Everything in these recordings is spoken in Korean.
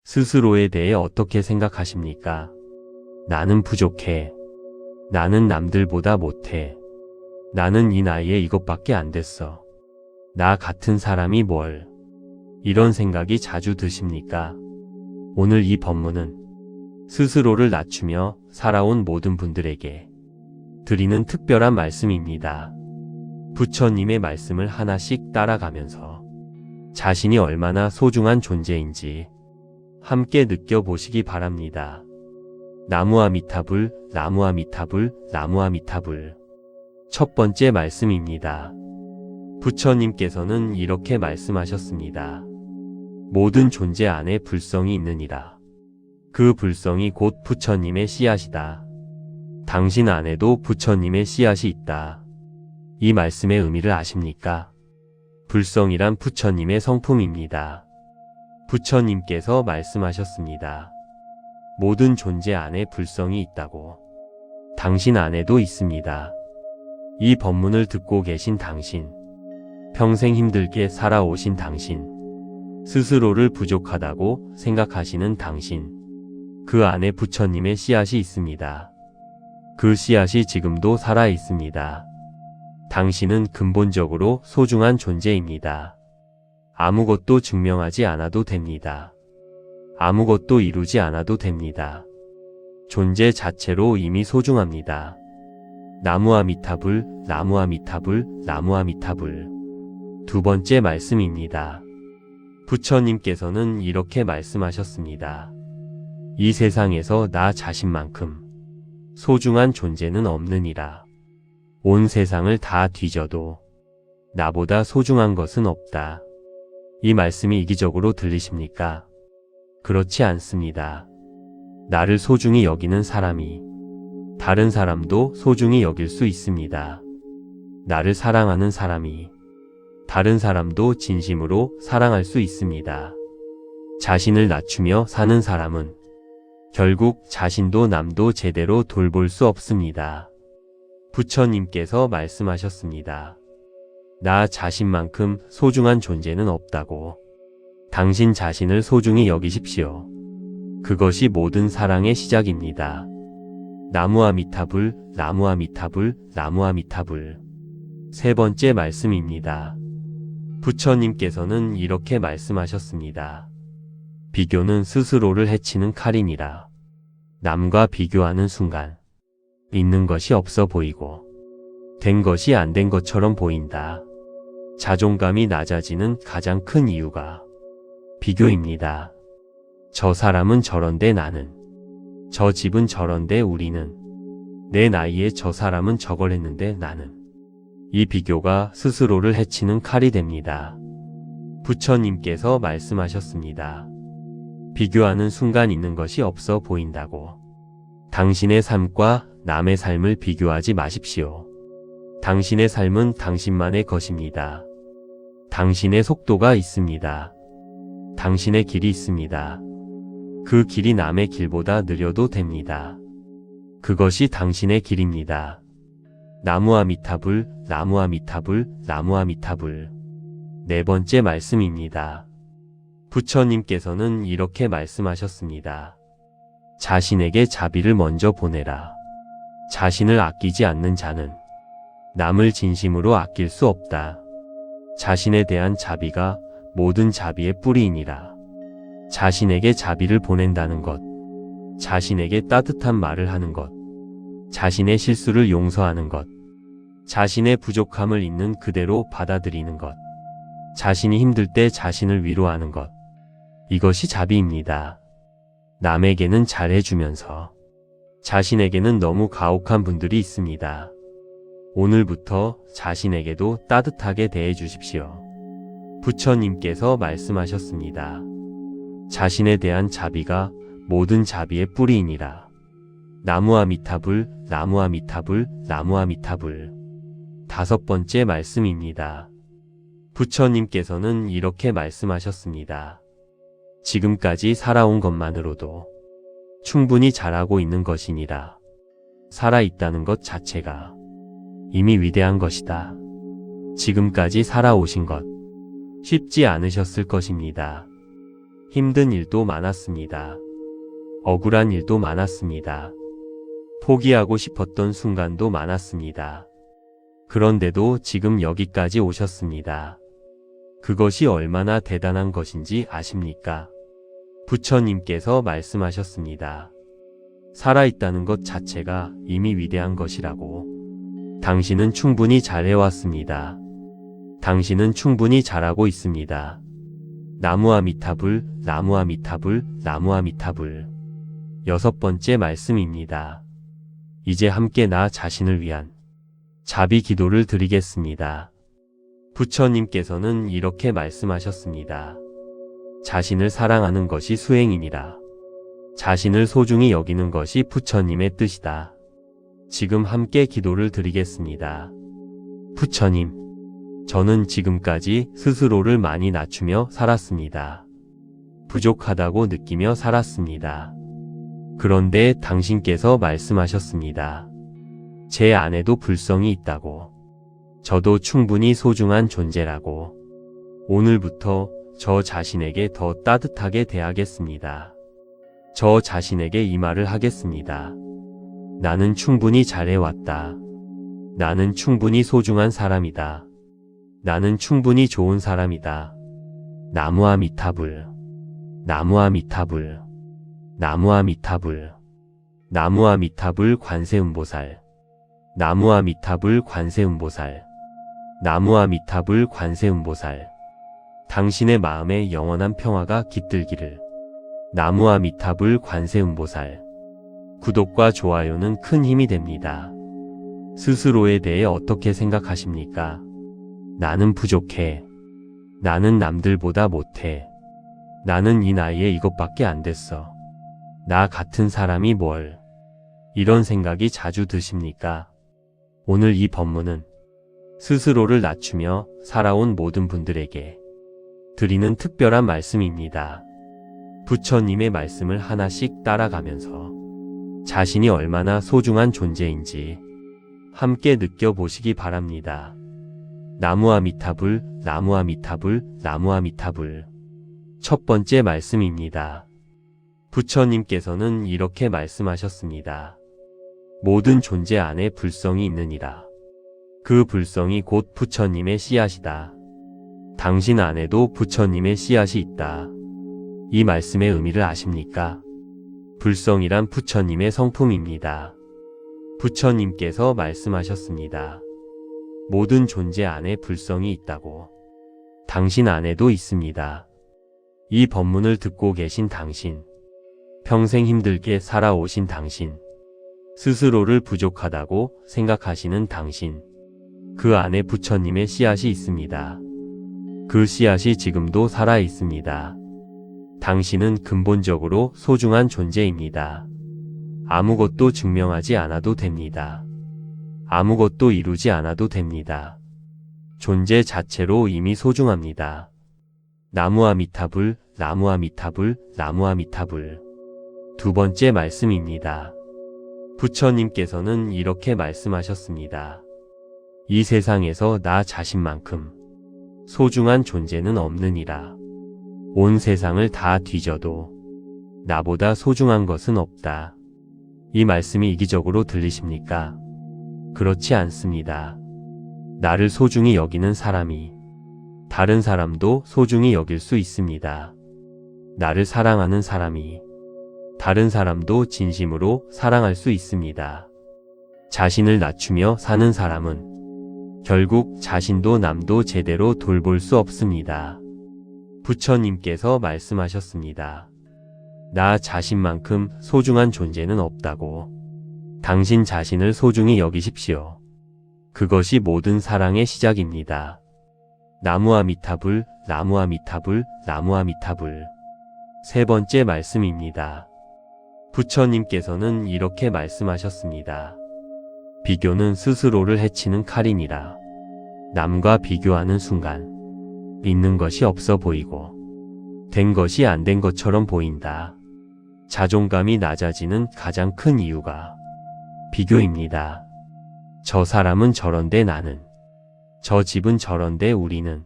스스로에 대해 어떻게 생각하십니까? 나는 부족해. 나는 남들보다 못해. 나는 이 나이에 이것밖에 안 됐어. 나 같은 사람이 뭘. 이런 생각이 자주 드십니까? 오늘 이 법문은 스스로를 낮추며 살아온 모든 분들에게 드리는 특별한 말씀입니다. 부처님의 말씀을 하나씩 따라가면서 자신이 얼마나 소중한 존재인지 함께 느껴보시기 바랍니다. 나무아미타불, 나무아미타불, 나무아미타불. 첫 번째 말씀입니다. 부처님께서는 이렇게 말씀하셨습니다. 모든 존재 안에 불성이 있느니라. 그 불성이 곧 부처님의 씨앗이다. 당신 안에도 부처님의 씨앗이 있다. 이 말씀의 의미를 아십니까? 불성이란 부처님의 성품입니다. 부처님께서 말씀하셨습니다. 모든 존재 안에 불성이 있다고. 당신 안에도 있습니다. 이 법문을 듣고 계신 당신, 평생 힘들게 살아오신 당신, 스스로를 부족하다고 생각하시는 당신, 그 안에 부처님의 씨앗이 있습니다. 그 씨앗이 지금도 살아 있습니다. 당신은 근본적으로 소중한 존재입니다. 아무것도 증명하지 않아도 됩니다. 아무것도 이루지 않아도 됩니다. 존재 자체로 이미 소중합니다. 나무아미타불, 나무아미타불, 나무아미타불. 두 번째 말씀입니다. 부처님께서는 이렇게 말씀하셨습니다. 이 세상에서 나 자신만큼 소중한 존재는 없느니라. 온 세상을 다 뒤져도 나보다 소중한 것은 없다. 이 말씀이 이기적으로 들리십니까? 그렇지 않습니다. 나를 소중히 여기는 사람이 다른 사람도 소중히 여길 수 있습니다. 나를 사랑하는 사람이 다른 사람도 진심으로 사랑할 수 있습니다. 자신을 낮추며 사는 사람은 결국 자신도 남도 제대로 돌볼 수 없습니다. 부처님께서 말씀하셨습니다. 나 자신만큼 소중한 존재는 없다고. 당신 자신을 소중히 여기십시오. 그것이 모든 사랑의 시작입니다. 나무아미타불, 나무아미타불, 나무아미타불. 세 번째 말씀입니다. 부처님께서는 이렇게 말씀하셨습니다. 비교는 스스로를 해치는 칼이니라. 남과 비교하는 순간 있는 것이 없어 보이고 된 것이 안 된 것처럼 보인다. 자존감이 낮아지는 가장 큰 이유가 비교입니다. 저 사람은 저런데 나는, 저 집은 저런데 우리는, 내 나이에 저 사람은 저걸 했는데 나는. 이 비교가 스스로를 해치는 칼이 됩니다. 부처님께서 말씀하셨습니다. 비교하는 순간 있는 것이 없어 보인다고. 당신의 삶과 남의 삶을 비교하지 마십시오. 당신의 삶은 당신만의 것입니다. 당신의 속도가 있습니다. 당신의 길이 있습니다. 그 길이 남의 길보다 느려도 됩니다. 그것이 당신의 길입니다. 나무아미타불, 나무아미타불, 나무아미타불. 네 번째 말씀입니다. 부처님께서는 이렇게 말씀하셨습니다. 자신에게 자비를 먼저 보내라. 자신을 아끼지 않는 자는 남을 진심으로 아낄 수 없다. 자신에 대한 자비가 모든 자비의 뿌리이니라. 자신에게 자비를 보낸다는 것, 자신에게 따뜻한 말을 하는 것, 자신의 실수를 용서하는 것, 자신의 부족함을 있는 그대로 받아들이는 것, 자신이 힘들 때 자신을 위로하는 것, 이것이 자비입니다. 남에게는 잘해주면서 자신에게는 너무 가혹한 분들이 있습니다. 오늘부터 자신에게도 따뜻하게 대해주십시오. 부처님께서 말씀하셨습니다. 자신에 대한 자비가 모든 자비의 뿌리이니라. 나무아미타불, 나무아미타불, 나무아미타불. 다섯 번째 말씀입니다. 부처님께서는 이렇게 말씀하셨습니다. 지금까지 살아온 것만으로도 충분히 잘하고 있는 것이니라. 살아있다는 것 자체가 이미 위대한 것이다. 지금까지 살아오신 것 쉽지 않으셨을 것입니다. 힘든 일도 많았습니다. 억울한 일도 많았습니다. 포기하고 싶었던 순간도 많았습니다. 그런데도 지금 여기까지 오셨습니다. 그것이 얼마나 대단한 것인지 아십니까? 부처님께서 말씀하셨습니다. 살아있다는 것 자체가 이미 위대한 것이라고. 당신은 충분히 잘해왔습니다. 당신은 충분히 잘하고 있습니다. 나무아미타불, 나무아미타불, 나무아미타불. 6번째 말씀입니다. 이제 함께 나 자신을 위한 자비 기도를 드리겠습니다. 부처님께서는 이렇게 말씀하셨습니다. 자신을 사랑하는 것이 수행이니라. 자신을 소중히 여기는 것이 부처님의 뜻이다. 지금 함께 기도를 드리겠습니다. 부처님, 저는 지금까지 스스로를 많이 낮추며 살았습니다. 부족하다고 느끼며 살았습니다. 그런데 당신께서 말씀하셨습니다. 제 안에도 불성이 있다고. 저도 충분히 소중한 존재라고. 오늘부터 저 자신에게 더 따뜻하게 대하겠습니다. 저 자신에게 이 말을 하겠습니다. 나는 충분히 잘해왔다. 나는 충분히 소중한 사람이다. 나는 충분히 좋은 사람이다. 나무아미타불, 나무아미타불, 나무아미타불, 나무아미타불 관세음보살, 나무아미타불 관세음보살, 나무아미타불 관세음보살. 당신의 마음에 영원한 평화가 깃들기를. 나무아미타불 관세음보살. 구독과 좋아요는 큰 힘이 됩니다. 스스로에 대해 어떻게 생각하십니까? 나는 부족해. 나는 남들보다 못해. 나는 이 나이에 이것밖에 안 됐어. 나 같은 사람이 뭘. 이런 생각이 자주 드십니까? 오늘 이 법문은 스스로를 낮추며 살아온 모든 분들에게 드리는 특별한 말씀입니다. 부처님의 말씀을 하나씩 따라가면서 자신이 얼마나 소중한 존재인지 함께 느껴보시기 바랍니다. 나무아미타불, 나무아미타불, 나무아미타불. 첫 번째 말씀입니다. 부처님께서는 이렇게 말씀하셨습니다. 모든 존재 안에 불성이 있느니라. 그 불성이 곧 부처님의 씨앗이다. 당신 안에도 부처님의 씨앗이 있다. 이 말씀의 의미를 아십니까? 불성이란 부처님의 성품입니다. 부처님께서 말씀하셨습니다. 모든 존재 안에 불성이 있다고. 당신 안에도 있습니다. 이 법문을 듣고 계신 당신, 평생 힘들게 살아오신 당신, 스스로를 부족하다고 생각하시는 당신, 그 안에 부처님의 씨앗이 있습니다. 그 씨앗이 지금도 살아 있습니다. 당신은 근본적으로 소중한 존재입니다. 아무것도 증명하지 않아도 됩니다. 아무것도 이루지 않아도 됩니다. 존재 자체로 이미 소중합니다. 나무아미타불, 나무아미타불, 나무아미타불. 두 번째 말씀입니다. 부처님께서는 이렇게 말씀하셨습니다. 이 세상에서 나 자신만큼 소중한 존재는 없느니라. 온 세상을 다 뒤져도 나보다 소중한 것은 없다. 이 말씀이 이기적으로 들리십니까? 그렇지 않습니다. 나를 소중히 여기는 사람이 다른 사람도 소중히 여길 수 있습니다. 나를 사랑하는 사람이 다른 사람도 진심으로 사랑할 수 있습니다. 자신을 낮추며 사는 사람은 결국 자신도 남도 제대로 돌볼 수 없습니다. 부처님께서 말씀하셨습니다. 나 자신만큼 소중한 존재는 없다고. 당신 자신을 소중히 여기십시오. 그것이 모든 사랑의 시작입니다. 나무아미타불, 나무아미타불, 나무아미타불. 세 번째 말씀입니다. 부처님께서는 이렇게 말씀하셨습니다. 비교는 스스로를 해치는 칼이니라. 남과 비교하는 순간 있는 것이 없어 보이고 된 것이 안 된 것처럼 보인다. 자존감이 낮아지는 가장 큰 이유가 비교입니다. 저 사람은 저런데 나는, 저 집은 저런데 우리는,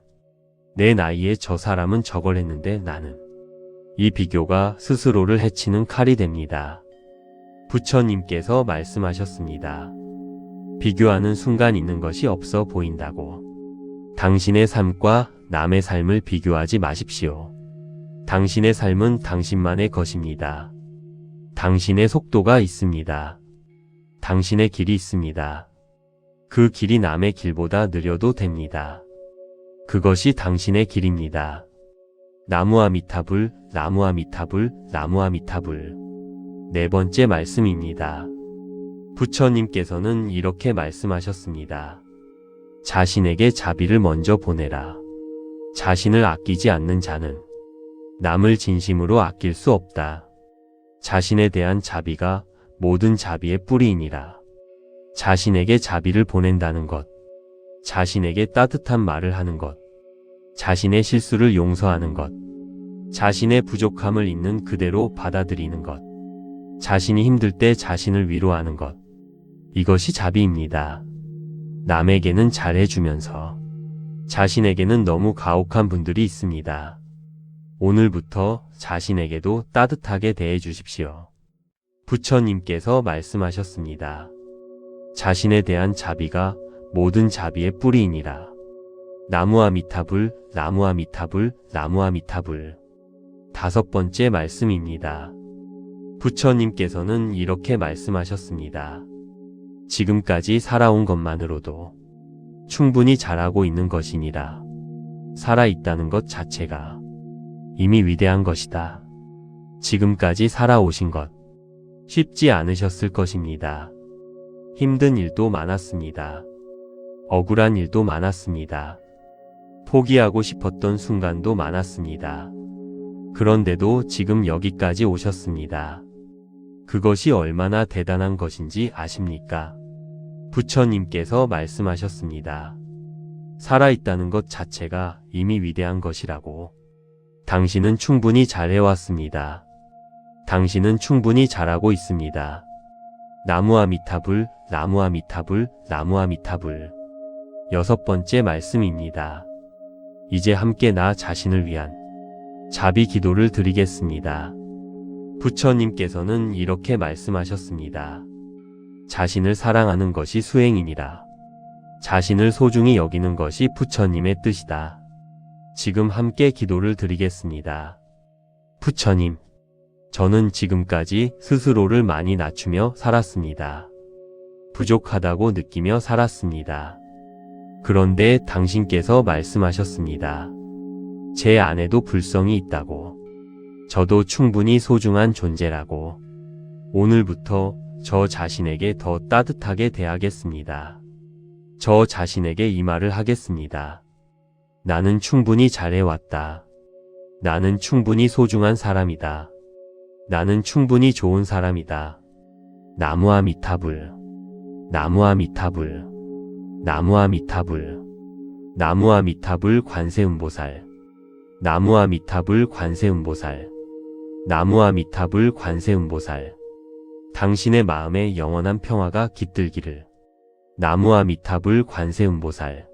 내 나이에 저 사람은 저걸 했는데 나는. 이 비교가 스스로를 해치는 칼이 됩니다. 부처님께서 말씀하셨습니다. 비교하는 순간 있는 것이 없어 보인다고. 당신의 삶과 남의 삶을 비교하지 마십시오. 당신의 삶은 당신만의 것입니다. 당신의 속도가 있습니다. 당신의 길이 있습니다. 그 길이 남의 길보다 느려도 됩니다. 그것이 당신의 길입니다. 나무아미타불, 나무아미타불, 나무아미타불. 네 번째 말씀입니다. 부처님께서는 이렇게 말씀하셨습니다. 자신에게 자비를 먼저 보내라. 자신을 아끼지 않는 자는 남을 진심으로 아낄 수 없다. 자신에 대한 자비가 모든 자비의 뿌리이니라. 자신에게 자비를 보낸다는 것, 자신에게 따뜻한 말을 하는 것, 자신의 실수를 용서하는 것, 자신의 부족함을 있는 그대로 받아들이는 것, 자신이 힘들 때 자신을 위로하는 것, 이것이 자비입니다. 남에게는 잘해주면서 자신에게는 너무 가혹한 분들이 있습니다. 오늘부터 자신에게도 따뜻하게 대해주십시오. 부처님께서 말씀하셨습니다. 자신에 대한 자비가 모든 자비의 뿌리이니라. 나무아미타불, 나무아미타불, 나무아미타불. 다섯 번째 말씀입니다. 부처님께서는 이렇게 말씀하셨습니다. 지금까지 살아온 것만으로도 충분히 잘하고 있는 것이니라. 살아있다는 것 자체가 이미 위대한 것이다. 지금까지 살아오신 것 쉽지 않으셨을 것입니다. 힘든 일도 많았습니다. 억울한 일도 많았습니다. 포기하고 싶었던 순간도 많았습니다. 그런데도 지금 여기까지 오셨습니다. 그것이 얼마나 대단한 것인지 아십니까? 부처님께서 말씀하셨습니다. 살아있다는 것 자체가 이미 위대한 것이라고. 당신은 충분히 잘해왔습니다. 당신은 충분히 잘하고 있습니다. 나무아미타불, 나무아미타불, 나무아미타불. 여섯 번째 말씀입니다. 이제 함께 나 자신을 위한 자비 기도를 드리겠습니다. 부처님께서는 이렇게 말씀하셨습니다. 자신을 사랑하는 것이 수행이니라. 자신을 소중히 여기는 것이 부처님의 뜻이다. 지금 함께 기도를 드리겠습니다. 부처님, 저는 지금까지 스스로를 많이 낮추며 살았습니다. 부족하다고 느끼며 살았습니다. 그런데 당신께서 말씀하셨습니다. 제 안에도 불성이 있다고. 저도 충분히 소중한 존재라고. 오늘부터 저 자신에게 더 따뜻하게 대하겠습니다. 저 자신에게 이 말을 하겠습니다. 나는 충분히 잘해왔다. 나는 충분히 소중한 사람이다. 나는 충분히 좋은 사람이다. 나무아미타불, 나무아미타불, 나무아미타불, 나무아미타불 관세음보살, 나무아미타불 관세음보살, 나무아미타불 관세음보살. 당신의 마음에 영원한 평화가 깃들기를. 나무아미타불 관세음보살.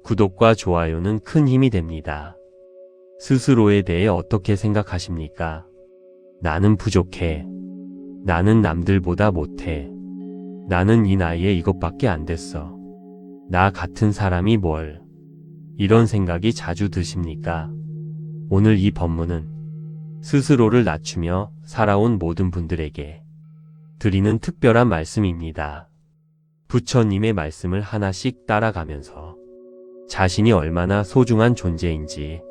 구독과 좋아요는 큰 힘이 됩니다. 스스로에 대해 어떻게 생각하십니까? 나는 부족해. 나는 남들보다 못해. 나는 이 나이에 이것밖에 안 됐어. 나 같은 사람이 뭘. 이런 생각이 자주 드십니까? 오늘 이 법문은 스스로를 낮추며 살아온 모든 분들에게 드리는 특별한 말씀입니다. 부처님의 말씀을 하나씩 따라가면서 자신이 얼마나 소중한 존재인지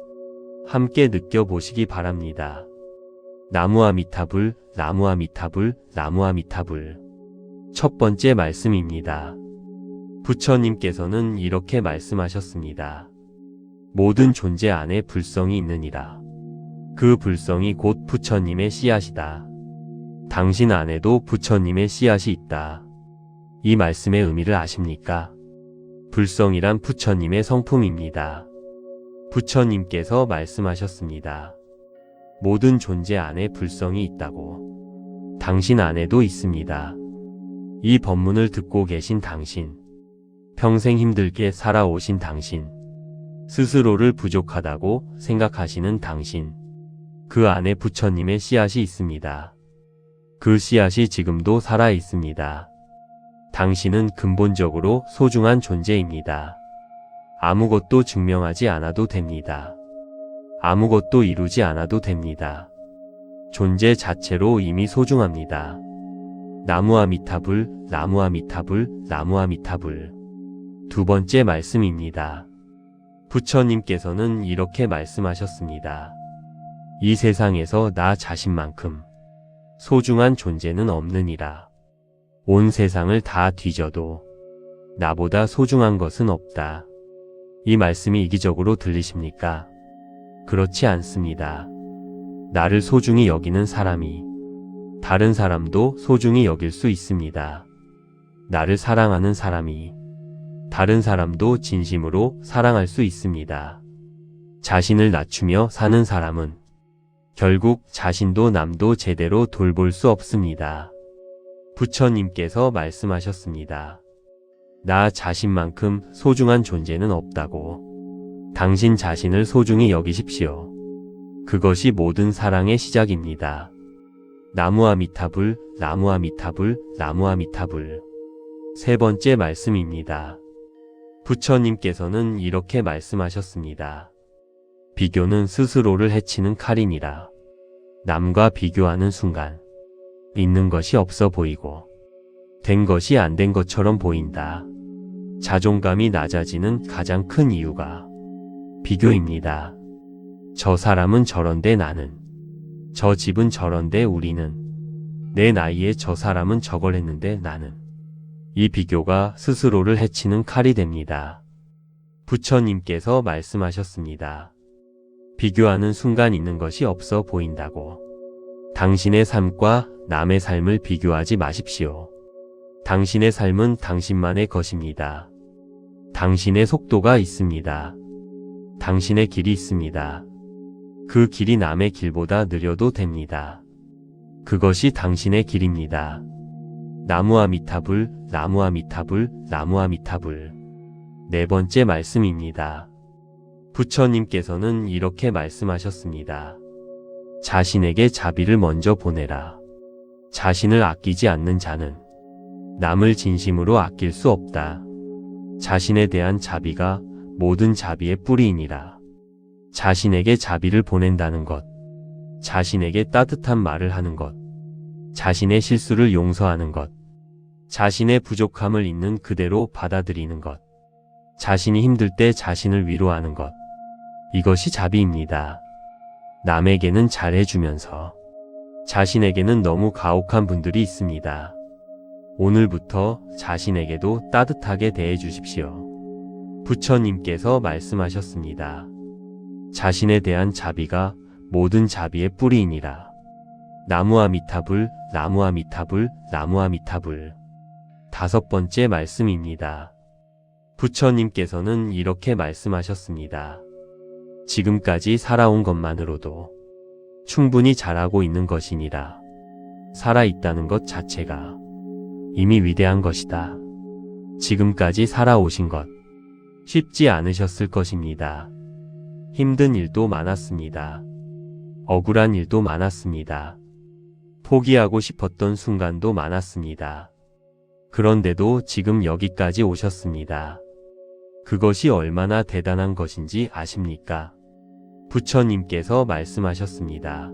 함께 느껴보시기 바랍니다. 나무아미타불, 나무아미타불, 나무아미타불. 첫 번째 말씀입니다. 부처님께서는 이렇게 말씀하셨습니다. 모든 존재 안에 불성이 있느니라. 그 불성이 곧 부처님의 씨앗이다. 당신 안에도 부처님의 씨앗이 있다. 이 말씀의 의미를 아십니까? 불성이란 부처님의 성품입니다. 부처님께서 말씀하셨습니다. 모든 존재 안에 불성이 있다고. 당신 안에도 있습니다. 이 법문을 듣고 계신 당신, 평생 힘들게 살아오신 당신, 스스로를 부족하다고 생각하시는 당신, 그 안에 부처님의 씨앗이 있습니다. 그 씨앗이 지금도 살아 있습니다. 당신은 근본적으로 소중한 존재입니다. 아무것도 증명하지 않아도 됩니다. 아무것도 이루지 않아도 됩니다. 존재 자체로 이미 소중합니다. 나무아미타불, 나무아미타불, 나무아미타불. 두 번째 말씀입니다. 부처님께서는 이렇게 말씀하셨습니다. 이 세상에서 나 자신만큼 소중한 존재는 없느니라. 온 세상을 다 뒤져도 나보다 소중한 것은 없다. 이 말씀이 이기적으로 들리십니까? 그렇지 않습니다. 나를 소중히 여기는 사람이 다른 사람도 소중히 여길 수 있습니다. 나를 사랑하는 사람이 다른 사람도 진심으로 사랑할 수 있습니다. 자신을 낮추며 사는 사람은 결국 자신도 남도 제대로 돌볼 수 없습니다. 부처님께서 말씀하셨습니다. 나 자신만큼 소중한 존재는 없다고. 당신 자신을 소중히 여기십시오. 그것이 모든 사랑의 시작입니다. 나무아미타불, 나무아미타불, 나무아미타불. 세 번째 말씀입니다. 부처님께서는 이렇게 말씀하셨습니다. 비교는 스스로를 해치는 칼이니라. 남과 비교하는 순간 있는 것이 없어 보이고 된 것이 안 된 것처럼 보인다. 자존감이 낮아지는 가장 큰 이유가 비교입니다. 저 사람은 저런데 나는, 저 집은 저런데 우리는, 내 나이에 저 사람은 저걸 했는데 나는. 이 비교가 스스로를 해치는 칼이 됩니다. 부처님께서 말씀하셨습니다. 비교하는 순간 있는 것이 없어 보인다고. 당신의 삶과 남의 삶을 비교하지 마십시오. 당신의 삶은 당신만의 것입니다. 당신의 속도가 있습니다. 당신의 길이 있습니다. 그 길이 남의 길보다 느려도 됩니다. 그것이 당신의 길입니다. 나무아미타불, 나무아미타불, 나무아미타불. 네 번째 말씀입니다. 부처님께서는 이렇게 말씀하셨습니다. 자신에게 자비를 먼저 보내라. 자신을 아끼지 않는 자는 남을 진심으로 아낄 수 없다. 자신에 대한 자비가 모든 자비의 뿌리이니라. 자신에게 자비를 보낸다는 것, 자신에게 따뜻한 말을 하는 것, 자신의 실수를 용서하는 것, 자신의 부족함을 있는 그대로 받아들이는 것, 자신이 힘들 때 자신을 위로하는 것, 이것이 자비입니다. 남에게는 잘해주면서 자신에게는 너무 가혹한 분들이 있습니다. 오늘부터 자신에게도 따뜻하게 대해주십시오. 부처님께서 말씀하셨습니다. 자신에 대한 자비가 모든 자비의 뿌리이니라. 나무아미타불, 나무아미타불, 나무아미타불. 다섯 번째 말씀입니다. 부처님께서는 이렇게 말씀하셨습니다. 지금까지 살아온 것만으로도 충분히 잘하고 있는 것이니라. 살아있다는 것 자체가 이미 위대한 것이다. 지금까지 살아오신 것 쉽지 않으셨을 것입니다. 힘든 일도 많았습니다. 억울한 일도 많았습니다. 포기하고 싶었던 순간도 많았습니다. 그런데도 지금 여기까지 오셨습니다. 그것이 얼마나 대단한 것인지 아십니까? 부처님께서 말씀하셨습니다.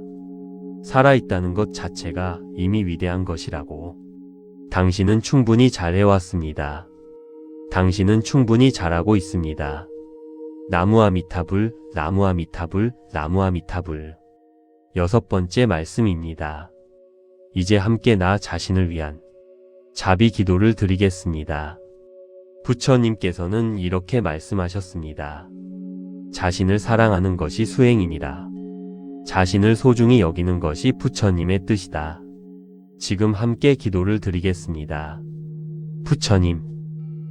살아있다는 것 자체가 이미 위대한 것이라고. 당신은 충분히 잘해왔습니다. 당신은 충분히 잘하고 있습니다. 나무아미타불, 나무아미타불, 나무아미타불. 여섯 번째 말씀입니다. 이제 함께 나 자신을 위한 자비 기도를 드리겠습니다. 부처님께서는 이렇게 말씀하셨습니다. 자신을 사랑하는 것이 수행이니라. 자신을 소중히 여기는 것이 부처님의 뜻이다. 지금 함께 기도를 드리겠습니다. 부처님,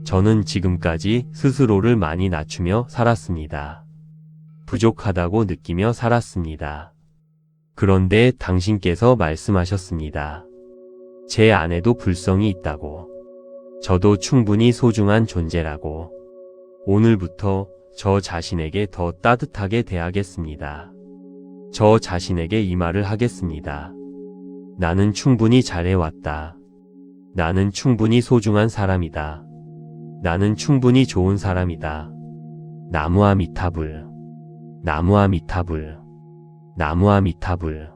저는 지금까지 스스로를 많이 낮추며 살았습니다. 부족하다고 느끼며 살았습니다. 그런데 당신께서 말씀하셨습니다. 제 안에도 불성이 있다고. 저도 충분히 소중한 존재라고. 오늘부터 저 자신에게 더 따뜻하게 대하겠습니다. 저 자신에게 이 말을 하겠습니다. 나는 충분히 잘해왔다. 나는 충분히 소중한 사람이다. 나는 충분히 좋은 사람이다. 나무아미타불, 나무아미타불, 나무아미타불,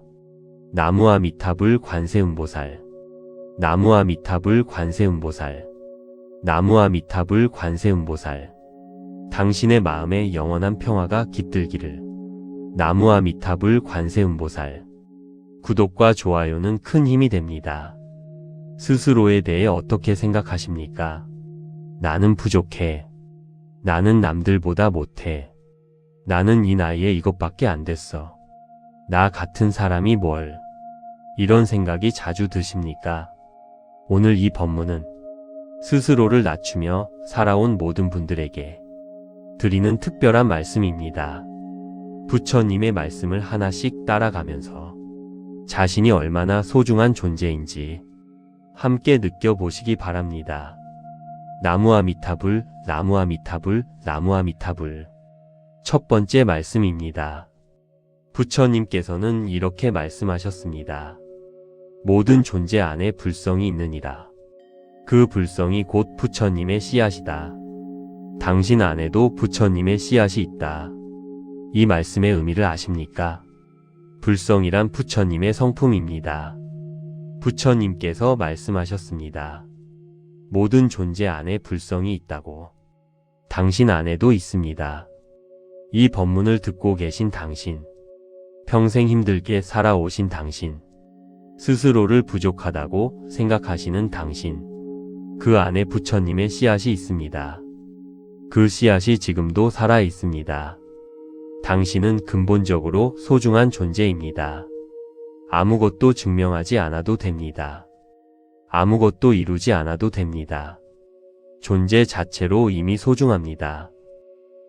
나무아미타불 관세음보살, 나무아미타불 관세음보살, 나무아미타불 관세음보살. 당신의 마음에 영원한 평화가 깃들기를. 나무아미타불 관세음보살. 구독과 좋아요는 큰 힘이 됩니다. 스스로에 대해 어떻게 생각하십니까? 나는 부족해. 나는 남들보다 못해. 나는 이 나이에 이것밖에 안 됐어. 나 같은 사람이 뭘. 이런 생각이 자주 드십니까? 오늘 이 법문은 스스로를 낮추며 살아온 모든 분들에게 드리는 특별한 말씀입니다. 부처님의 말씀을 하나씩 따라가면서 자신이 얼마나 소중한 존재인지 함께 느껴보시기 바랍니다. 나무아미타불, 나무아미타불, 나무아미타불. 첫 번째 말씀입니다. 부처님께서는 이렇게 말씀하셨습니다. 모든 존재 안에 불성이 있느니라. 그 불성이 곧 부처님의 씨앗이다. 당신 안에도 부처님의 씨앗이 있다. 이 말씀의 의미를 아십니까? 불성이란 부처님의 성품입니다. 부처님께서 말씀하셨습니다. 모든 존재 안에 불성이 있다고. 당신 안에도 있습니다. 이 법문을 듣고 계신 당신, 평생 힘들게 살아오신 당신, 스스로를 부족하다고 생각하시는 당신, 그 안에 부처님의 씨앗이 있습니다. 그 씨앗이 지금도 살아 있습니다. 당신은 근본적으로 소중한 존재입니다. 아무것도 증명하지 않아도 됩니다. 아무것도 이루지 않아도 됩니다. 존재 자체로 이미 소중합니다.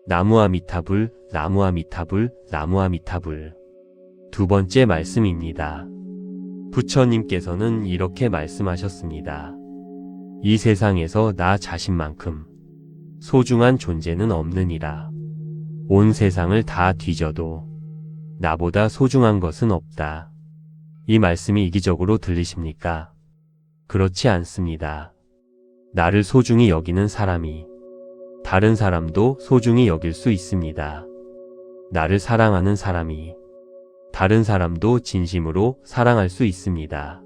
나무아미타불, 나무아미타불, 나무아미타불. 두 번째 말씀입니다. 부처님께서는 이렇게 말씀하셨습니다. 이 세상에서 나 자신만큼 소중한 존재는 없느니라. 온 세상을 다 뒤져도 나보다 소중한 것은 없다. 이 말씀이 이기적으로 들리십니까? 그렇지 않습니다. 나를 소중히 여기는 사람이 다른 사람도 소중히 여길 수 있습니다. 나를 사랑하는 사람이 다른 사람도 진심으로 사랑할 수 있습니다.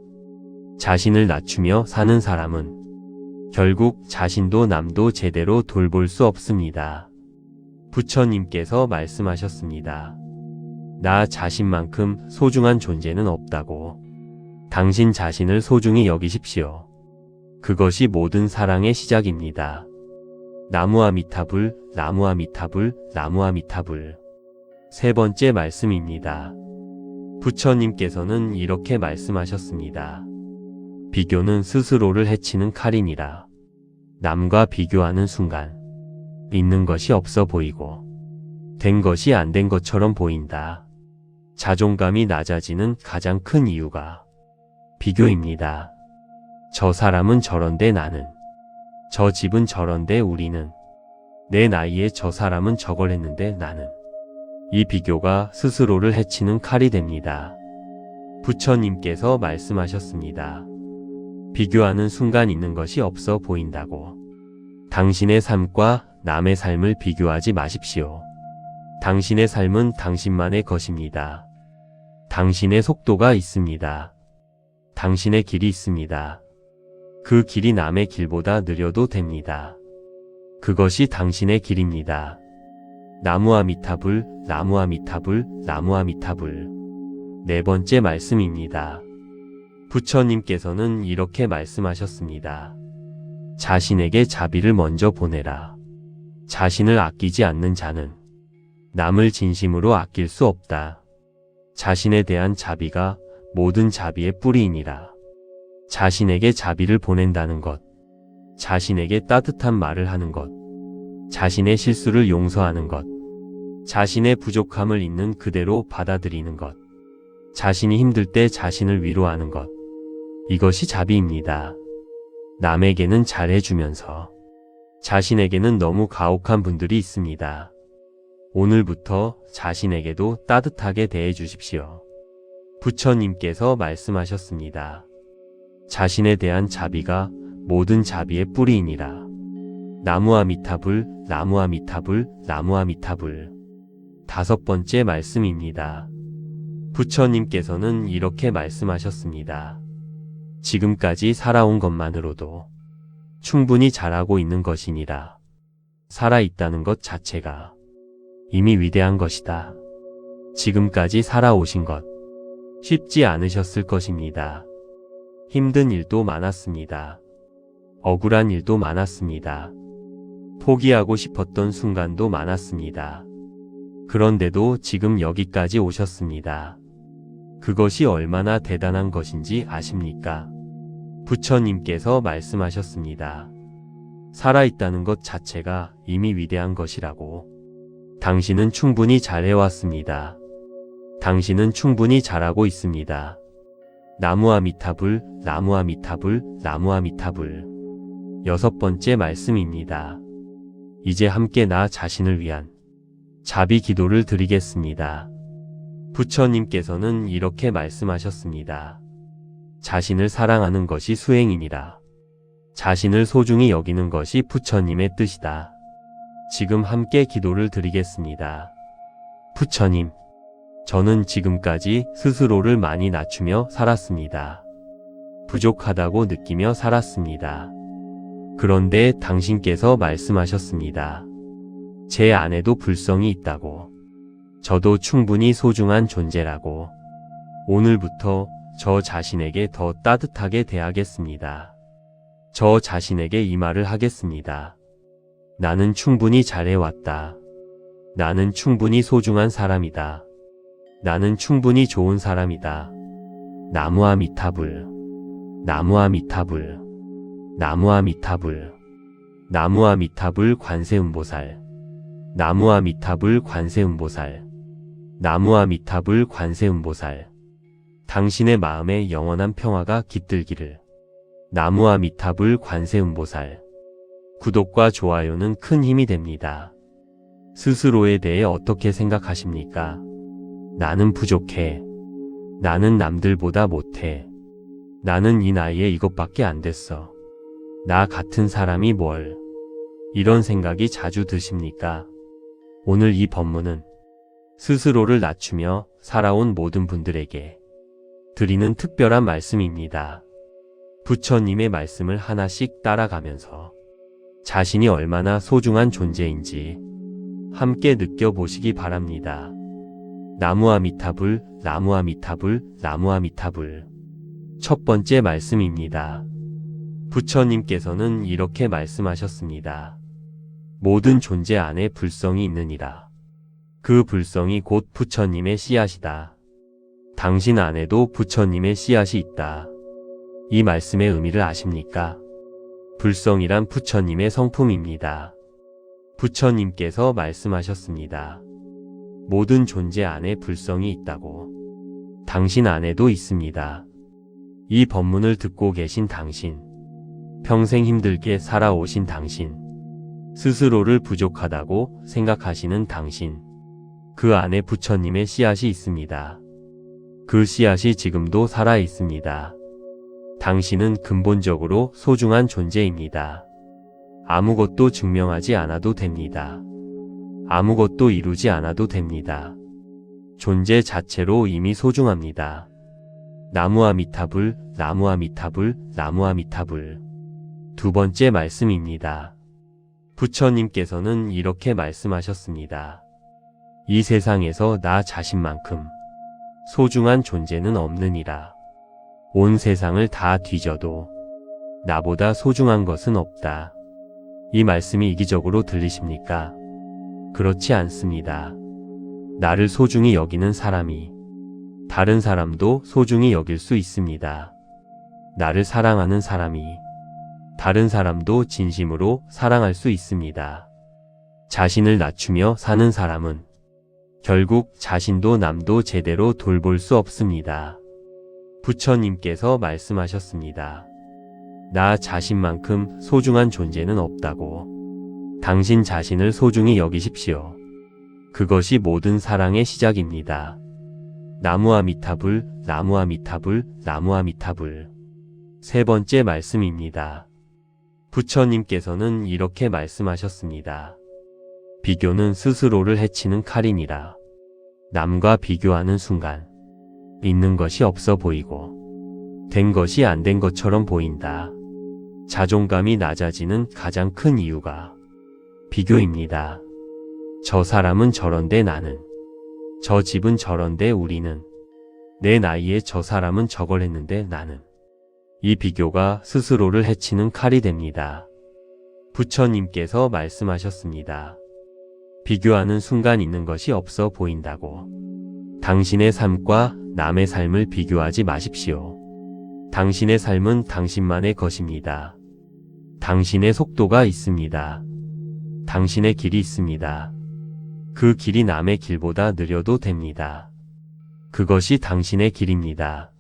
자신을 낮추며 사는 사람은 결국 자신도 남도 제대로 돌볼 수 없습니다. 부처님께서 말씀하셨습니다. 나 자신만큼 소중한 존재는 없다고. 당신 자신을 소중히 여기십시오. 그것이 모든 사랑의 시작입니다. 나무아미타불, 나무아미타불, 나무아미타불. 세 번째 말씀입니다. 부처님께서는 이렇게 말씀하셨습니다. 비교는 스스로를 해치는 칼이니라. 남과 비교하는 순간 있는 것이 없어 보이고 된 것이 안 된 것처럼 보인다. 자존감이 낮아지는 가장 큰 이유가 비교입니다. 저 사람은 저런데 나는, 저 집은 저런데 우리는, 내 나이에 저 사람은 저걸 했는데 나는. 이 비교가 스스로를 해치는 칼이 됩니다. 부처님께서 말씀하셨습니다. 비교하는 순간 있는 것이 없어 보인다고. 당신의 삶과 남의 삶을 비교하지 마십시오. 당신의 삶은 당신만의 것입니다. 당신의 속도가 있습니다. 당신의 길이 있습니다. 그 길이 남의 길보다 느려도 됩니다. 그것이 당신의 길입니다. 나무아미타불, 나무아미타불, 나무아미타불. 네 번째 말씀입니다. 부처님께서는 이렇게 말씀하셨습니다. 자신에게 자비를 먼저 보내라. 자신을 아끼지 않는 자는 남을 진심으로 아낄 수 없다. 자신에 대한 자비가 모든 자비의 뿌리이니라. 자신에게 자비를 보낸다는 것, 자신에게 따뜻한 말을 하는 것, 자신의 실수를 용서하는 것, 자신의 부족함을 있는 그대로 받아들이는 것, 자신이 힘들 때 자신을 위로하는 것, 이것이 자비입니다. 남에게는 잘해주면서 자신에게는 너무 가혹한 분들이 있습니다. 오늘부터 자신에게도 따뜻하게 대해 주십시오. 부처님께서 말씀하셨습니다. 자신에 대한 자비가 모든 자비의 뿌리이니라. 나무아미타불, 나무아미타불, 나무아미타불. 5번째 말씀입니다. 부처님께서는 이렇게 말씀하셨습니다. 지금까지 살아온 것만으로도 충분히 잘하고 있는 것이니라. 살아있다는 것 자체가 이미 위대한 것이다. 지금까지 살아오신 것 쉽지 않으셨을 것입니다. 힘든 일도 많았습니다. 억울한 일도 많았습니다. 포기하고 싶었던 순간도 많았습니다. 그런데도 지금 여기까지 오셨습니다. 그것이 얼마나 대단한 것인지 아십니까? 부처님께서 말씀하셨습니다. 살아있다는 것 자체가 이미 위대한 것이라고. 당신은 충분히 잘해왔습니다. 당신은 충분히 잘하고 있습니다. 나무아미타불, 나무아미타불, 나무아미타불. 6번째 말씀입니다. 이제 함께 나 자신을 위한 자비 기도를 드리겠습니다. 부처님께서는 이렇게 말씀하셨습니다. 자신을 사랑하는 것이 수행이니라. 자신을 소중히 여기는 것이 부처님의 뜻이다. 지금 함께 기도를 드리겠습니다. 부처님, 저는 지금까지 스스로를 많이 낮추며 살았습니다. 부족하다고 느끼며 살았습니다. 그런데 당신께서 말씀하셨습니다. 제 안에도 불성이 있다고. 저도 충분히 소중한 존재라고. 오늘부터 저 자신에게 더 따뜻하게 대하겠습니다. 저 자신에게 이 말을 하겠습니다. 나는 충분히 잘해왔다. 나는 충분히 소중한 사람이다. 나는 충분히 좋은 사람이다. 나무아미타불, 나무아미타불, 나무아미타불, 나무아미타불 관세음보살, 나무아미타불 관세음보살, 나무아미타불 관세음보살. 당신의 마음에 영원한 평화가 깃들기를. 나무아미타불 관세음보살. 구독과 좋아요는 큰 힘이 됩니다. 스스로에 대해 어떻게 생각하십니까? 나는 부족해. 나는 남들보다 못해. 나는 이 나이에 이것밖에 안 됐어. 나 같은 사람이 뭘. 이런 생각이 자주 드십니까? 오늘 이 법문은 스스로를 낮추며 살아온 모든 분들에게 드리는 특별한 말씀입니다. 부처님의 말씀을 하나씩 따라가면서 자신이 얼마나 소중한 존재인지 함께 느껴보시기 바랍니다. 나무아미타불, 나무아미타불, 나무아미타불. 1번째 말씀입니다. 부처님께서는 이렇게 말씀하셨습니다. 모든 존재 안에 불성이 있느니라. 그 불성이 곧 부처님의 씨앗이다. 당신 안에도 부처님의 씨앗이 있다. 이 말씀의 의미를 아십니까? 불성이란 부처님의 성품입니다. 부처님께서 말씀하셨습니다. 모든 존재 안에 불성이 있다고. 당신 안에도 있습니다. 이 법문을 듣고 계신 당신, 평생 힘들게 살아오신 당신, 스스로를 부족하다고 생각하시는 당신, 그 안에 부처님의 씨앗이 있습니다. 그 씨앗이 지금도 살아 있습니다. 당신은 근본적으로 소중한 존재입니다. 아무것도 증명하지 않아도 됩니다. 아무것도 이루지 않아도 됩니다. 존재 자체로 이미 소중합니다. 나무아미타불, 나무아미타불, 나무아미타불. 2번째 말씀입니다. 부처님께서는 이렇게 말씀하셨습니다. 이 세상에서 나 자신만큼 소중한 존재는 없느니라. 온 세상을 다 뒤져도 나보다 소중한 것은 없다. 이 말씀이 이기적으로 들리십니까? 그렇지 않습니다. 나를 소중히 여기는 사람이 다른 사람도 소중히 여길 수 있습니다. 나를 사랑하는 사람이 다른 사람도 진심으로 사랑할 수 있습니다. 자신을 낮추며 사는 사람은 결국 자신도 남도 제대로 돌볼 수 없습니다. 부처님께서 말씀하셨습니다. 나 자신만큼 소중한 존재는 없다고. 당신 자신을 소중히 여기십시오. 그것이 모든 사랑의 시작입니다. 나무아미타불, 나무아미타불, 나무아미타불. 세 번째 말씀입니다. 부처님께서는 이렇게 말씀하셨습니다. 비교는 스스로를 해치는 칼이니라. 남과 비교하는 순간 있는 것이 없어 보이고 된 것이 안 된 것처럼 보인다. 자존감이 낮아지는 가장 큰 이유가 비교입니다. 저 사람은 저런데 나는, 저 집은 저런데 우리는, 내 나이에 저 사람은 저걸 했는데 나는. 이 비교가 스스로를 해치는 칼이 됩니다. 부처님께서 말씀하셨습니다. 비교하는 순간 있는 것이 없어 보인다고. 당신의 삶과 남의 삶을 비교하지 마십시오. 당신의 삶은 당신만의 것입니다. 당신의 속도가 있습니다. 당신의 길이 있습니다. 그 길이 남의 길보다 느려도 됩니다. 그것이 당신의 길입니다.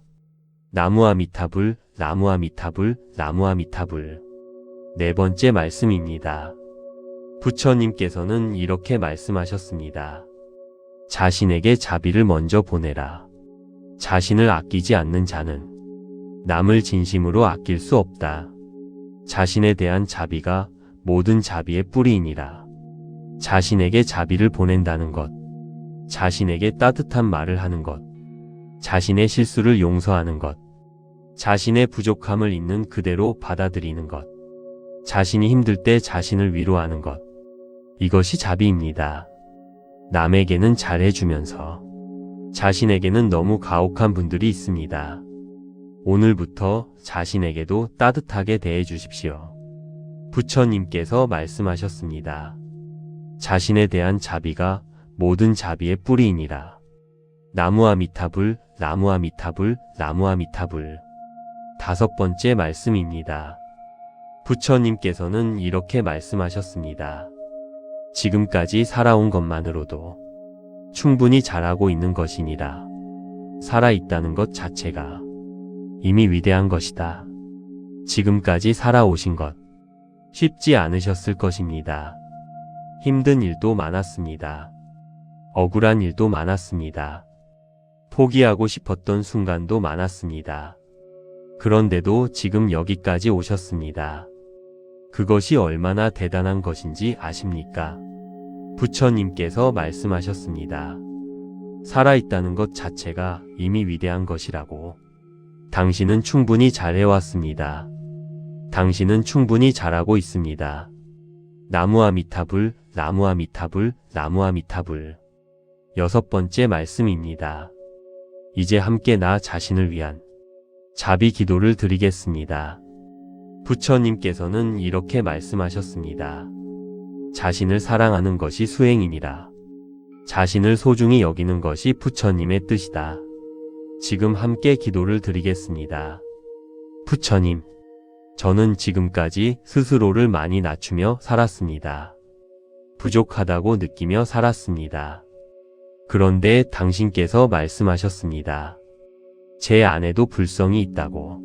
나무아미타불, 나무아미타불, 나무아미타불. 네 번째 말씀입니다. 부처님께서는 이렇게 말씀하셨습니다. 자신에게 자비를 먼저 보내라. 자신을 아끼지 않는 자는 남을 진심으로 아낄 수 없다. 자신에 대한 자비가 모든 자비의 뿌리이니라. 자신에게 자비를 보낸다는 것, 자신에게 따뜻한 말을 하는 것, 자신의 실수를 용서하는 것, 자신의 부족함을 있는 그대로 받아들이는 것, 자신이 힘들 때 자신을 위로하는 것, 이것이 자비입니다. 남에게는 잘해주면서 자신에게는 너무 가혹한 분들이 있습니다. 오늘부터 자신에게도 따뜻하게 대해주십시오. 부처님께서 말씀하셨습니다. 자신에 대한 자비가 모든 자비의 뿌리이니라. 나무아미타불, 나무아미타불, 나무아미타불. 다섯 번째 말씀입니다. 부처님께서는 이렇게 말씀하셨습니다. 지금까지 살아온 것만으로도 충분히 잘하고 있는 것이니라. 살아있다는 것 자체가 이미 위대한 것이다. 지금까지 살아오신 것 쉽지 않으셨을 것입니다. 힘든 일도 많았습니다. 억울한 일도 많았습니다. 포기하고 싶었던 순간도 많았습니다. 그런데도 지금 여기까지 오셨습니다. 그것이 얼마나 대단한 것인지 아십니까? 부처님께서 말씀하셨습니다. 살아있다는 것 자체가 이미 위대한 것이라고. 당신은 충분히 잘해왔습니다. 당신은 충분히 잘하고 있습니다. 나무아미타불, 나무아미타불, 나무아미타불. 여섯 번째 말씀입니다. 이제 함께 나 자신을 위한 자비 기도를 드리겠습니다. 부처님께서는 이렇게 말씀하셨습니다. 자신을 사랑하는 것이 수행이니라. 자신을 소중히 여기는 것이 부처님의 뜻이다. 지금 함께 기도를 드리겠습니다. 부처님, 저는 지금까지 스스로를 많이 낮추며 살았습니다. 부족하다고 느끼며 살았습니다. 그런데 당신께서 말씀하셨습니다. 제 안에도 불성이 있다고.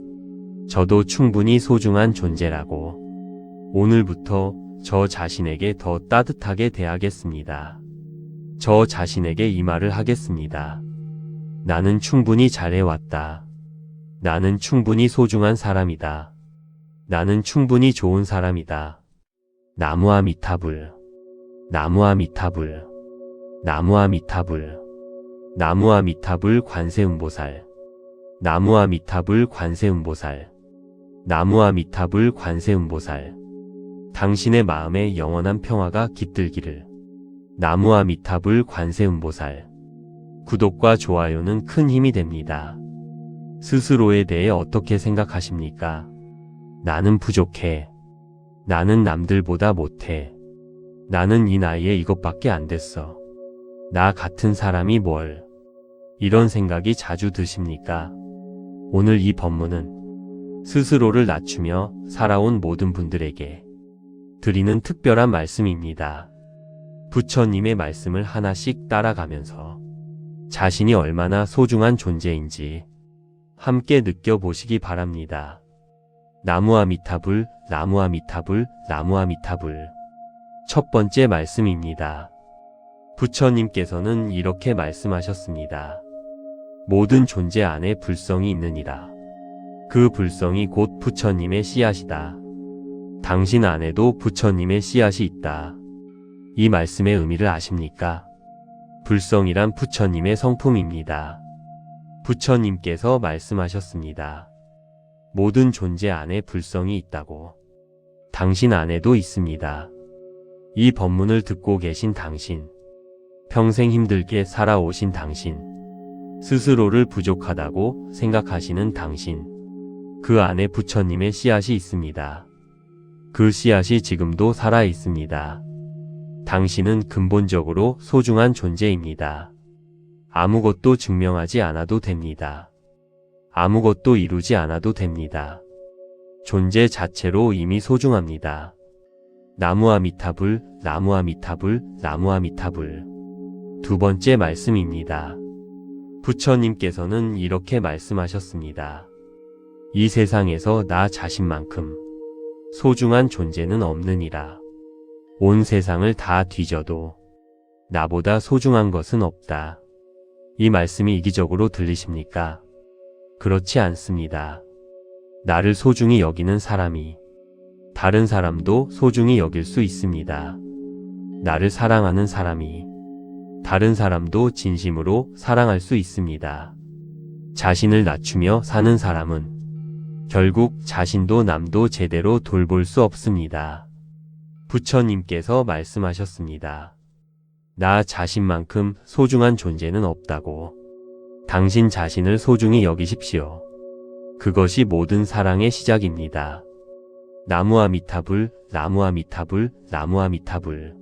저도 충분히 소중한 존재라고. 오늘부터 저 자신에게 더 따뜻하게 대하겠습니다. 저 자신에게 이 말을 하겠습니다. 나는 충분히 잘해왔다. 나는 충분히 소중한 사람이다. 나는 충분히 좋은 사람이다. 나무아미타불, 나무아미타불, 나무아미타불, 나무아미타불 관세음보살, 나무아미타불 관세음보살, 나무아미타불 관세음보살. 당신의 마음에 영원한 평화가 깃들기를. 나무아미타불 관세음보살. 구독과 좋아요는 큰 힘이 됩니다. 스스로에 대해 어떻게 생각하십니까? 나는 부족해. 나는 남들보다 못해. 나는 이 나이에 이것밖에 안 됐어. 나 같은 사람이 뭘. 이런 생각이 자주 드십니까? 오늘 이 법문은 스스로를 낮추며 살아온 모든 분들에게 드리는 특별한 말씀입니다. 부처님의 말씀을 하나씩 따라가면서 자신이 얼마나 소중한 존재인지 함께 느껴보시기 바랍니다. 나무아미타불, 나무아미타불, 나무아미타불. 첫 번째 말씀입니다. 부처님께서는 이렇게 말씀하셨습니다. 모든 존재 안에 불성이 있느니라. 그 불성이 곧 부처님의 씨앗이다. 당신 안에도 부처님의 씨앗이 있다. 이 말씀의 의미를 아십니까? 불성이란 부처님의 성품입니다. 부처님께서 말씀하셨습니다. 모든 존재 안에 불성이 있다고. 당신 안에도 있습니다. 이 법문을 듣고 계신 당신, 평생 힘들게 살아오신 당신, 스스로를 부족하다고 생각하시는 당신, 그 안에 부처님의 씨앗이 있습니다. 그 씨앗이 지금도 살아 있습니다. 당신은 근본적으로 소중한 존재입니다. 아무것도 증명하지 않아도 됩니다. 아무것도 이루지 않아도 됩니다. 존재 자체로 이미 소중합니다. 나무아미타불, 나무아미타불, 나무아미타불. 두 번째 말씀입니다. 부처님께서는 이렇게 말씀하셨습니다. 이 세상에서 나 자신만큼 소중한 존재는 없느니라. 온 세상을 다 뒤져도 나보다 소중한 것은 없다. 이 말씀이 이기적으로 들리십니까? 그렇지 않습니다. 나를 소중히 여기는 사람이 다른 사람도 소중히 여길 수 있습니다. 나를 사랑하는 사람이 다른 사람도 진심으로 사랑할 수 있습니다. 자신을 낮추며 사는 사람은 결국 자신도 남도 제대로 돌볼 수 없습니다. 부처님께서 말씀하셨습니다. 나 자신만큼 소중한 존재는 없다고. 당신 자신을 소중히 여기십시오. 그것이 모든 사랑의 시작입니다. 나무아미타불, 나무아미타불, 나무아미타불.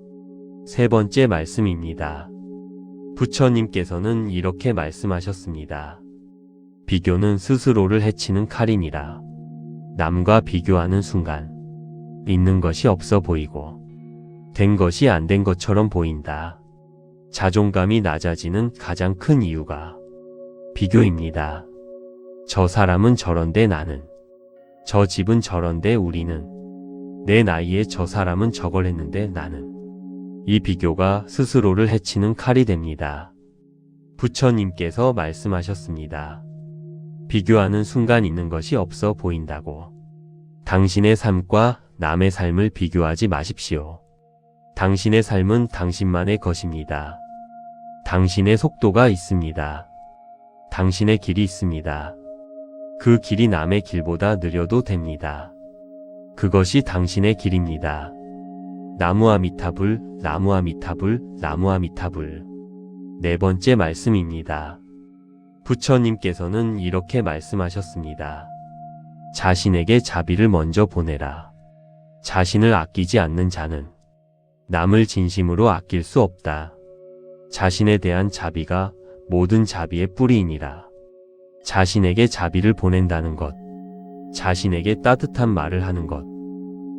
세 번째 말씀입니다. 부처님께서는 이렇게 말씀하셨습니다. 비교는 스스로를 해치는 칼이니라. 남과 비교하는 순간 있는 것이 없어 보이고 된 것이 안 된 것처럼 보인다. 자존감이 낮아지는 가장 큰 이유가 비교입니다. 저 사람은 저런데 나는, 저 집은 저런데 우리는, 내 나이에 저 사람은 저걸 했는데 나는. 이 비교가 스스로를 해치는 칼이 됩니다. 부처님께서 말씀하셨습니다. 비교하는 순간 있는 것이 없어 보인다고. 당신의 삶과 남의 삶을 비교하지 마십시오. 당신의 삶은 당신만의 것입니다. 당신의 속도가 있습니다. 당신의 길이 있습니다. 그 길이 남의 길보다 느려도 됩니다. 그것이 당신의 길입니다. 나무아미타불, 나무아미타불, 나무아미타불. 네 번째 말씀입니다. 부처님께서는 이렇게 말씀하셨습니다. 자신에게 자비를 먼저 보내라. 자신을 아끼지 않는 자는 남을 진심으로 아낄 수 없다. 자신에 대한 자비가 모든 자비의 뿌리이니라. 자신에게 자비를 보낸다는 것, 자신에게 따뜻한 말을 하는 것,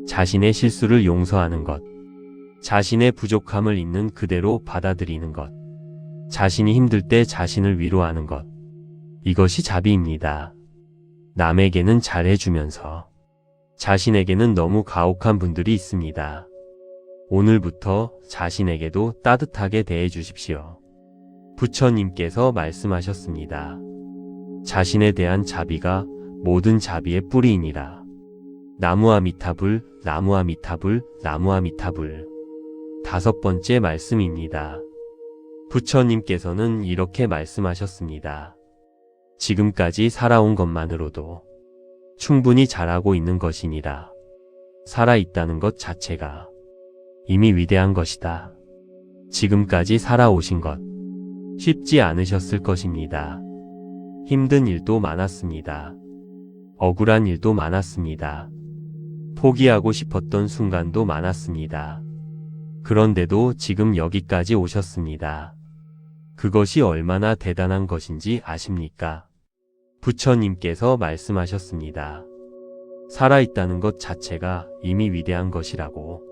자신의 실수를 용서하는 것, 자신의 부족함을 있는 그대로 받아들이는 것, 자신이 힘들 때 자신을 위로하는 것, 이것이 자비입니다. 남에게는 잘해주면서 자신에게는 너무 가혹한 분들이 있습니다. 오늘부터 자신에게도 따뜻하게 대해주십시오. 부처님께서 말씀하셨습니다. 자신에 대한 자비가 모든 자비의 뿌리이니라. 나무아미타불, 나무아미타불, 나무아미타불. 다섯 번째 말씀입니다. 부처님께서는 이렇게 말씀하셨습니다. 지금까지 살아온 것만으로도 충분히 잘하고 있는 것이니라. 살아있다는 것 자체가 이미 위대한 것이다. 지금까지 살아오신 것 쉽지 않으셨을 것입니다. 힘든 일도 많았습니다. 억울한 일도 많았습니다. 포기하고 싶었던 순간도 많았습니다. 그런데도 지금 여기까지 오셨습니다. 그것이 얼마나 대단한 것인지 아십니까? 부처님께서 말씀하셨습니다. 살아있다는 것 자체가 이미 위대한 것이라고.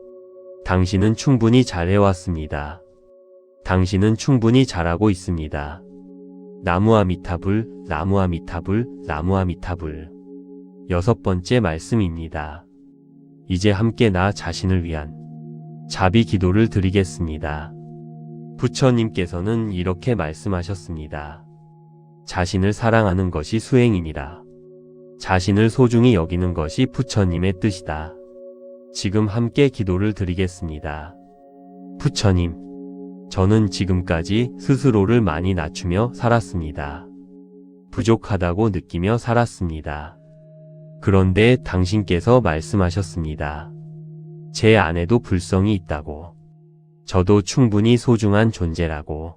당신은 충분히 잘해왔습니다. 당신은 충분히 잘하고 있습니다. 나무아미타불, 나무아미타불, 나무아미타불. 여섯 번째 말씀입니다. 이제 함께 나 자신을 위한 자비 기도를 드리겠습니다. 부처님께서는 이렇게 말씀하셨습니다. 자신을 사랑하는 것이 수행이니라. 자신을 소중히 여기는 것이 부처님의 뜻이다. 지금 함께 기도를 드리겠습니다. 부처님, 저는 지금까지 스스로를 많이 낮추며 살았습니다. 부족하다고 느끼며 살았습니다. 그런데 당신께서 말씀하셨습니다. 제 안에도 불성이 있다고. 저도 충분히 소중한 존재라고.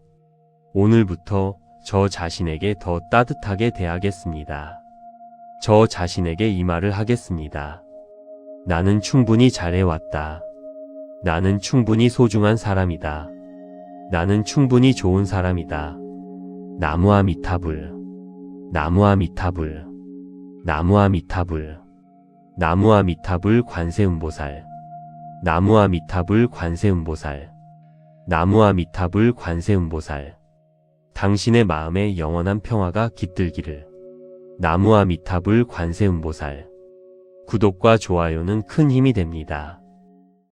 오늘부터 저 자신에게 더 따뜻하게 대하겠습니다. 저 자신에게 이 말을 하겠습니다. 나는 충분히 잘해왔다. 나는 충분히 소중한 사람이다. 나는 충분히 좋은 사람이다. 나무아미타불, 나무아미타불, 나무아미타불, 나무아미타불 관세음보살, 나무아미타불 관세음보살, 나무아미타불 관세음보살. 당신의 마음에 영원한 평화가 깃들기를. 나무아미타불 관세음보살. 구독과 좋아요는 큰 힘이 됩니다.